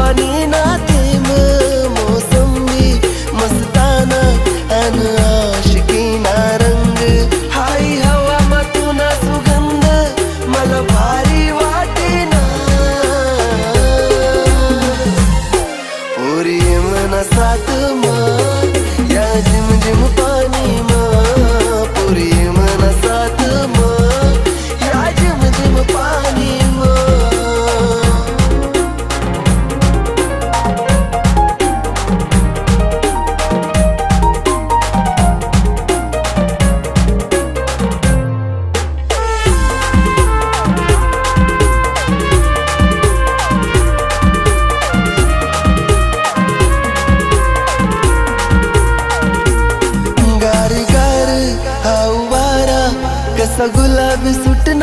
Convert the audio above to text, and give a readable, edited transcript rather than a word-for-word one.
पाणी ना थेंब मोसंबी मस्ताना अन आशिकी ना रंग हाय हवा मतून सुगंध मला भारी वाटेना पोरी मनसात या झिम झिम पाणी पोरी मनसात या झिम झिम पाणी कसा गुलाबी